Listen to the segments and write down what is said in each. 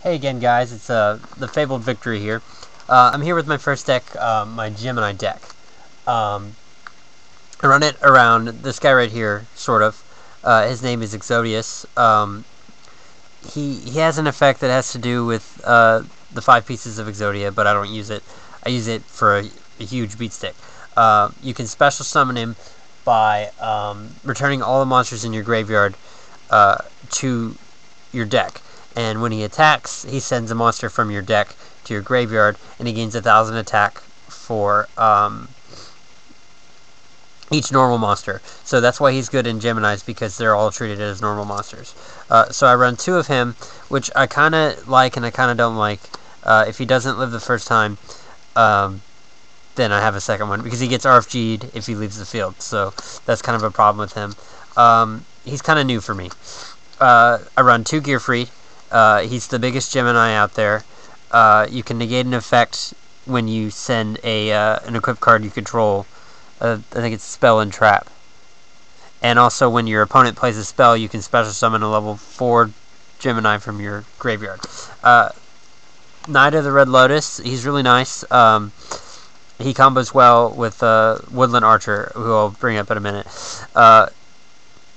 Hey again, guys, it's the Fabled Victory here. I'm here with my first deck, my Gemini deck. I run it around this guy right here, sort of. His name is Exodius. He has an effect that has to do with the 5 pieces of Exodia, but I don't use it. I use it for a huge beat stick. You can special summon him by returning all the monsters in your graveyard to your deck. And when he attacks, he sends a monster from your deck to your graveyard, and he gains 1,000 attack for each normal monster. So that's why he's good in Geminis, because they're all treated as normal monsters. So I run 2 of him, which I kind of like and I kind of don't like. If he doesn't live the first time, then I have a second one, because he gets RFG'd if he leaves the field. So that's kind of a problem with him. He's kind of new for me. I run 2 Gear Free. He's the biggest Gemini out there. You can negate an effect when you send an equipped card you control. I think it's Spell and Trap. And also when your opponent plays a spell, you can special summon a level 4 Gemini from your graveyard. Knight of the Red Lotus, he's really nice. He combos well with Woodland Archer, who I'll bring up in a minute.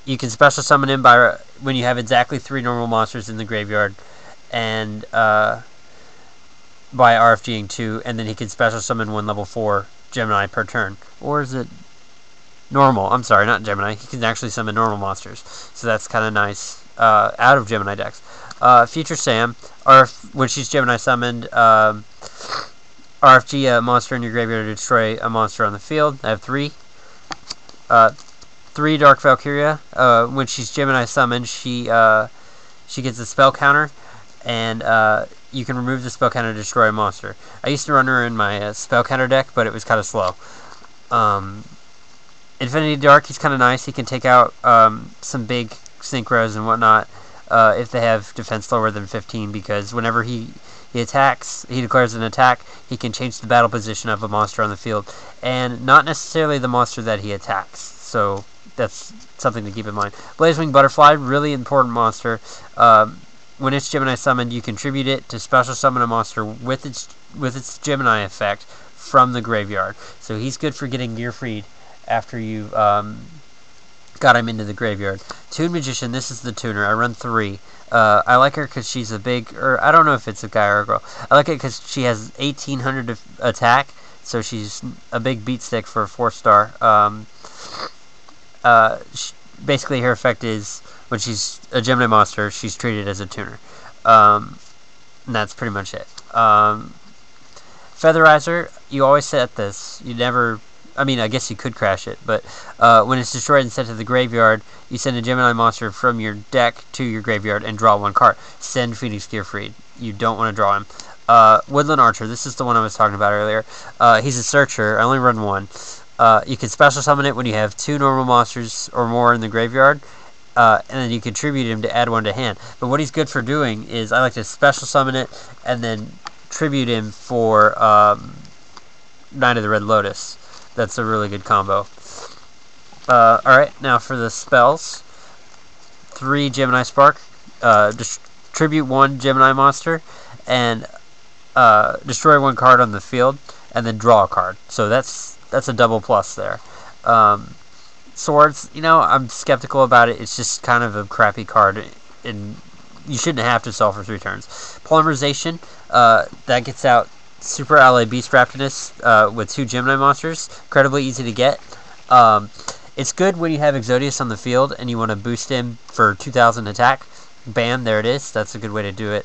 You can special summon him by when you have exactly 3 normal monsters in the graveyard, and by RFGing 2, and then he can special summon 1 level 4 Gemini per turn. Or is it normal? I'm sorry, not Gemini. He can actually summon normal monsters, so that's kind of nice out of Gemini decks. Future Sam, when she's Gemini summoned, RFG a monster in your graveyard to destroy a monster on the field. I have 3. 3 Dark Valkyria. When she's Gemini summoned, she gets a spell counter, and you can remove the spell counter to destroy a monster. I used to run her in my spell counter deck, but it was kind of slow. Infinity Dark, he's kind of nice. He can take out some big synchros and whatnot if they have defense lower than 15, because whenever he attacks, he declares an attack, he can change the battle position of a monster on the field, and not necessarily the monster that he attacks. So that's something to keep in mind. Blazewing Butterfly, really important monster. When it's Gemini summoned, you contribute it to special summon a monster with its Gemini effect from the graveyard. So he's good for getting gear freed after you've got him into the graveyard. Toon Magician, this is the tuner. I run 3. I like her because she's a big, or I don't know if it's a guy or a girl. I like it because she has 1,800 attack, so she's a big beat stick for a 4-star. Basically, her effect is when she's a Gemini monster, she's treated as a tuner. And that's pretty much it. Featherizer, you always set this. You never, I mean, I guess you could crash it, but when it's destroyed and sent to the graveyard, you send a Gemini monster from your deck to your graveyard and draw 1 card. Send Phoenix Gearfried. You don't want to draw him. Woodland Archer, this is the one I was talking about earlier. He's a searcher. I only run 1. You can special summon it when you have 2 normal monsters or more in the graveyard, and then you contribute him to add 1 to hand. But what he's good for doing is, I like to special summon it and then tribute him for Knight of the Red Lotus. That's a really good combo. Alright, now for the spells. 3 Gemini Spark. Tribute 1 Gemini monster, and destroy 1 card on the field, and then draw a card. So that's a double plus there. Swords, I'm skeptical about it. It's just kind of a crappy card, and you shouldn't have to sell for 3 turns. Polymerization, that gets out Super Ally Beast Raptinus with 2 Gemini monsters. Incredibly easy to get. It's good when you have Exodius on the field and you want to boost him for 2,000 attack. Bam, there it is. That's a good way to do it.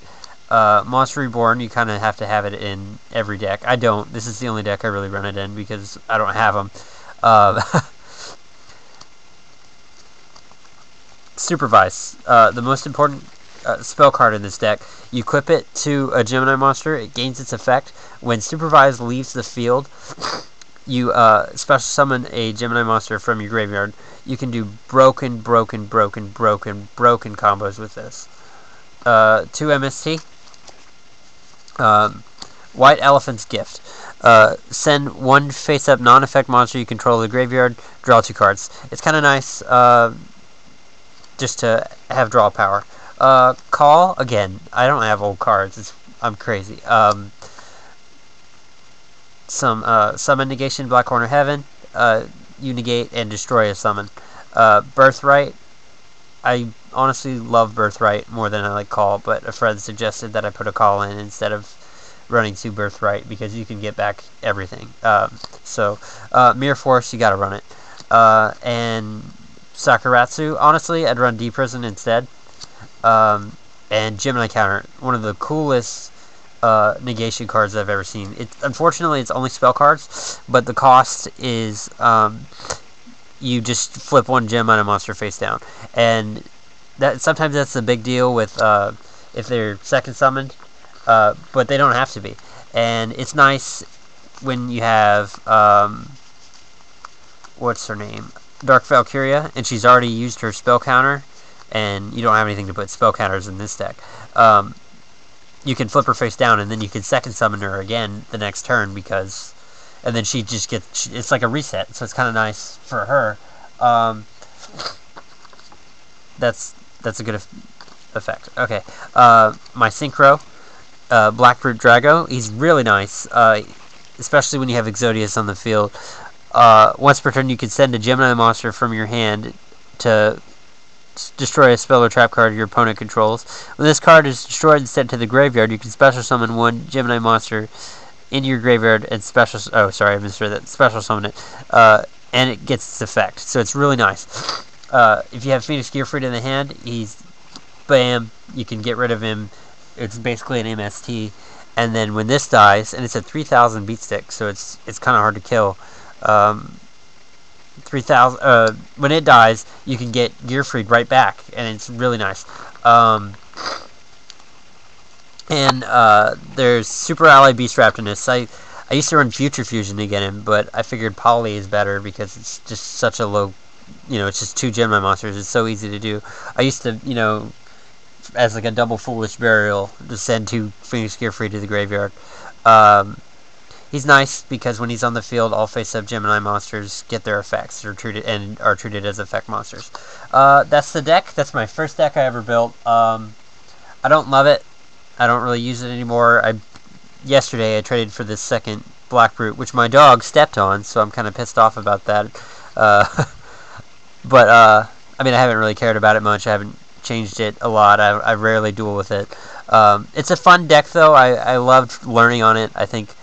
Monster Reborn, you kind of have to have it in every deck. I don't. This is the only deck I really run it in because I don't have them. Supervise, the most important spell card in this deck. You equip it to a Gemini monster, it gains its effect. When Supervise leaves the field, you special summon a Gemini monster from your graveyard. You can do broken combos with this. 2 MST. White Elephant's Gift. Send 1 face-up non-effect monster you control to the graveyard, draw 2 cards. It's kind of nice just to have draw power. Call, again, I don't have old cards. I'm crazy. Summon negation, Black Corner Heaven. You negate and destroy a summon. Birthright. I honestly love Birthright more than I like Call, but a friend suggested that I put a Call in instead of running 2 Birthright because you can get back everything. Mirror Force, you gotta run it. And Sakuratsu, honestly, I'd run D-Prison instead. And Gemini Counter, one of the coolest negation cards I've ever seen. Unfortunately, it's only spell cards, but the cost is you just flip 1 gem on a monster face down, and sometimes that's a big deal with if they're second summoned, but they don't have to be. And it's nice when you have what's her name, Dark Valkyria, and she's already used her spell counter, and you don't have anything to put spell counters in this deck. You can flip her face down, and then you can second summon her again the next turn, and then she just gets, it's like a reset, so it's kind of nice for her. That's a good effect. Okay, my Synchro, Blackroot Drago, he's really nice, especially when you have Exodius on the field. Once per turn, you can send a Gemini monster from your hand to destroy a spell or trap card your opponent controls. When this card is destroyed and sent to the graveyard, you can special summon 1 Gemini monster into your graveyard and special summon it, and it gets its effect. So it's really nice. If you have Phoenix Gearfried in the hand, he's bam, you can get rid of him. It's basically an MST. And then when this dies, and it's a 3000 beat stick, so it's kind of hard to kill. 3000. When it dies, you can get Gearfried right back, and it's really nice. There's Super Ally Beast Raptinus. I used to run Future Fusion to get him, but I figured Poly is better because it's just such a low, it's just 2 Gemini monsters. It's so easy to do. I used to, as like a double Foolish Burial, to send 2 Phoenix Gearfried to the graveyard. He's nice because when he's on the field, all face-up Gemini monsters get their effects, are treated as effect monsters. That's the deck. That's my first deck I ever built. I don't love it. I don't really use it anymore. Yesterday I traded for this second Blackroot, which my dog stepped on, so I'm kind of pissed off about that. But I haven't really cared about it much. I haven't changed it a lot. I rarely duel with it. It's a fun deck, though. I loved learning on it. I think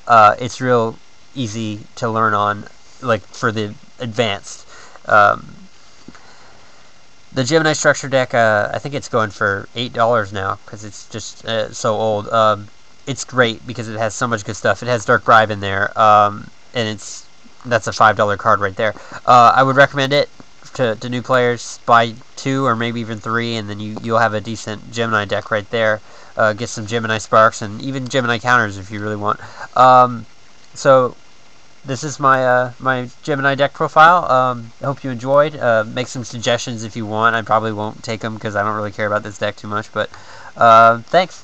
it's real easy to learn on, like, for the advanced. The Gemini structure deck, I think it's going for $8 now, because it's just so old. It's great because it has so much good stuff. It has Dark Bribe in there, and that's a $5 card right there. I would recommend it to new players. Buy 2 or maybe even 3, and then you'll have a decent Gemini deck right there. Get some Gemini Sparks and even Gemini counters if you really want. So this is my my Gemini deck profile. I hope you enjoyed. Make some suggestions if you want. I probably won't take them because I don't really care about this deck too much. But thanks.